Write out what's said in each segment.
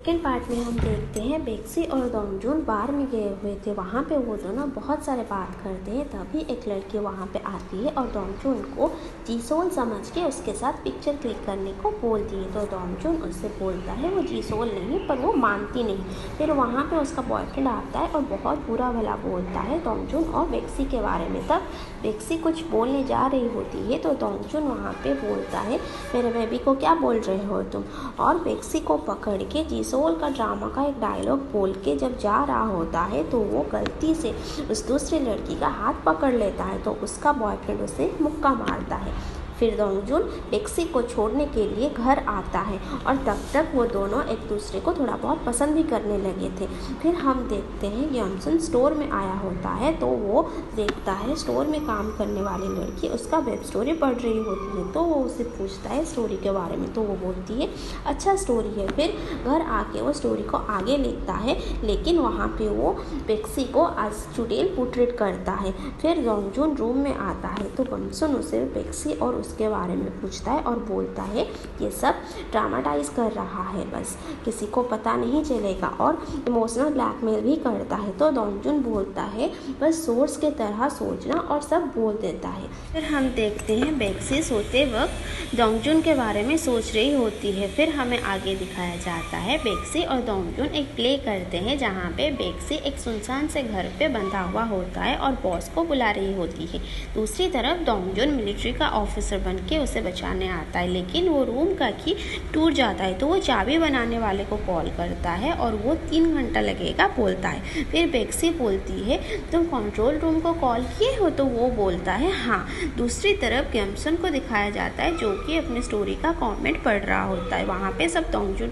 Second part में हम देखते हैं बेक्सी और दोंगजून बार में गए हुए थे। वहाँ पे वो दोनों बहुत सारे बात करते हैं। तभी एक लड़की वहाँ पे आती है और दोंगजून को जीसोल समझ के उसके साथ पिक्चर क्लिक करने को बोलती है। तो दोंगजून उससे बोलता है वो जीसोल नहीं, पर वो मानती नहीं। फिर वहाँ पे उसका बॉयफ्रेंड आता है और बहुत बुरा भला बोलता है दोंगजून और बेक्सी के बारे में। तब बेक्सी कुछ बोलने जा रही होती है तो दोंगजून वहाँ पे बोलता है मेरे बेबी को क्या बोल रहे हो तुम, और बेक्सी को पकड़ के जीसोल का ड्रामा का एक डायलॉग बोल के जब जा रहा होता है तो वो गलती से उस दूसरी लड़की का हाथ पकड़ लेता है तो उसका बॉयफ्रेंड उसे मुक्का मारता है। फिर दोंगजून बेक्सी को छोड़ने के लिए घर आता है और तब तक वो दोनों एक दूसरे को थोड़ा बहुत पसंद भी करने लगे थे। फिर हम देखते हैं यमसन स्टोर में आया होता है तो वो देखता है स्टोर में काम करने वाली लड़की उसका वेब स्टोरी पढ़ रही होती है। तो वो उससे पूछता है स्टोरी के बारे में, तो वो बोलती है अच्छा स्टोरी है। फिर घर आके वो स्टोरी को आगे लिखता है, लेकिन वहाँ पे वो बेक्सी को आज चुड़ैल पोर्ट्रेट करता है। फिर दोंगजून रूम में आता है तो यमसन उसे बेक्सी और उसके बारे में पूछता है और बोलता है ये सब ड्रामाटाइज कर रहा है, बस किसी को पता नहीं चलेगा, और इमोशनल ब्लैकमेल भी करता है। तो दोंगजून बोलता है बस सोर्स के तरह सोचना, और सब बोल देता है। फिर हम देखते हैं बेक्सी सोते वक्त दोंगजून के बारे में सोच रही होती है। फिर हमें आगे दिखाया जाता है बेक्सी और दोंगजून एक प्ले करते हैं जहाँ पे बेक्सी एक सुनसान से घर पे बंधा हुआ होता है और बॉस को बुला रही होती है। दूसरी तरफ दोंगजून मिलिट्री का ऑफिसर बन के उसे बचाने आता है, लेकिन वो रूम का की टूट जाता है तो वो चाबी बनाने वाले को कॉल करता है और वो 3 घंटा लगेगा बोलता है। फिर बेक्सी बोलती है तुम कंट्रोल रूम को कॉल किए हो, तो वो बोलता है हाँ। दूसरी तरफ यमसन को दिखाया जाता है जो कि अपनी स्टोरी का कमेंट पढ़ रहा होता है। वहाँ पे सब दोंगजून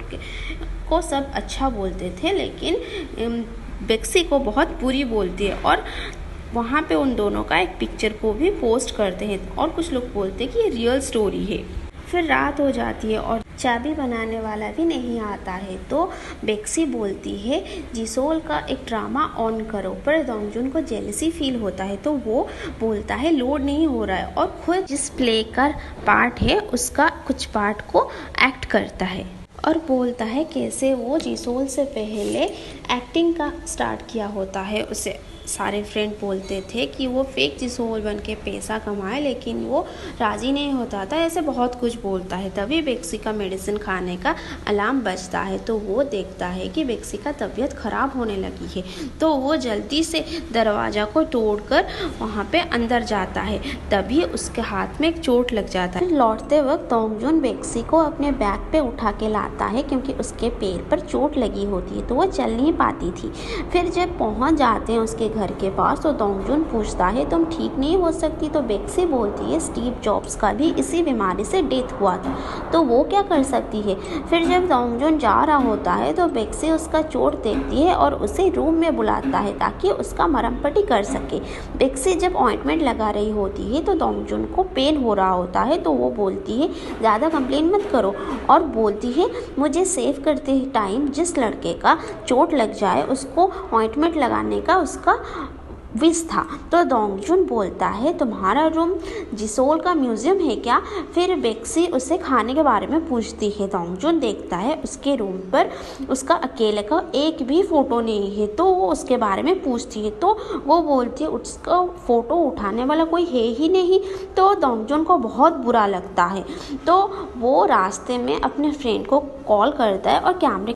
को सब अच्छा बोलते थे, लेकिन बेक्सी को बहुत बुरी बोलती है, और वहाँ पे उन दोनों का एक पिक्चर को भी पोस्ट करते हैं और कुछ लोग बोलते हैं कि ये रियल स्टोरी है। फिर रात हो जाती है और चाबी बनाने वाला भी नहीं आता है तो बेक्सी बोलती है जीसोल का एक ड्रामा ऑन करो, पर दोंगजून को जेलसी फील होता है तो वो बोलता है लोड नहीं हो रहा है, और खुद जिस प्ले का पार्ट है उसका कुछ पार्ट को एक्ट करता है और बोलता है कैसे वो जीसोल से पहले एक्टिंग का स्टार्ट किया होता है। उसे सारे फ्रेंड बोलते थे कि वो फेक जीसोल बन के पैसा कमाए, लेकिन वो राज़ी नहीं होता था। ऐसे बहुत कुछ बोलता है। तभी बेक्सी का मेडिसिन खाने का अलार्म बजता है तो वो देखता है कि बेक्सी का तबीयत ख़राब होने लगी है, तो वो जल्दी से दरवाज़ा को तोड़कर वहाँ पे अंदर जाता है। तभी उसके हाथ में एक चोट लग जाता है। लौटते वक्त दोंगजून बेक्सी को अपने बैग पे उठा के लाता है क्योंकि उसके पैर पर चोट लगी होती है तो वो चल नहीं पाती थी। फिर जब पहुँच जाते हैं उसके घर के पास तो दोंगजून पूछता है तुम ठीक नहीं हो सकती, तो बेक्सी बोलती है स्टीव जॉब्स का भी इसी बीमारी से डेथ हुआ था तो वो क्या कर सकती है। फिर जब दोंगजून जा रहा होता है तो बेक्सी उसका चोट देखती है और उसे रूम में बुलाता है ताकि उसका मरहम पट्टी कर सके। बेक्सी जब ऑइंटमेंट लगा रही होती है तो दोंगजून को पेन हो रहा होता है तो वो बोलती है ज़्यादा कंप्लेन मत करो, और बोलती है मुझे सेव करते टाइम जिस लड़के का चोट लग जाए उसको ऑइंटमेंट लगाने का उसका विश था। तो दोंगजून बोलता है तुम्हारा रूम जीसोल का म्यूजियम है क्या। फिर बेक्सी उससे खाने के बारे में पूछती है। दोंगजून देखता है उसके रूम पर उसका अकेले का एक भी फ़ोटो नहीं है तो वो उसके बारे में पूछती है तो वो बोलती है उसका फ़ोटो उठाने वाला कोई है ही नहीं। तो दोंगजून को बहुत बुरा लगता है तो वो रास्ते में अपने फ्रेंड को कॉल करता है और कैमरे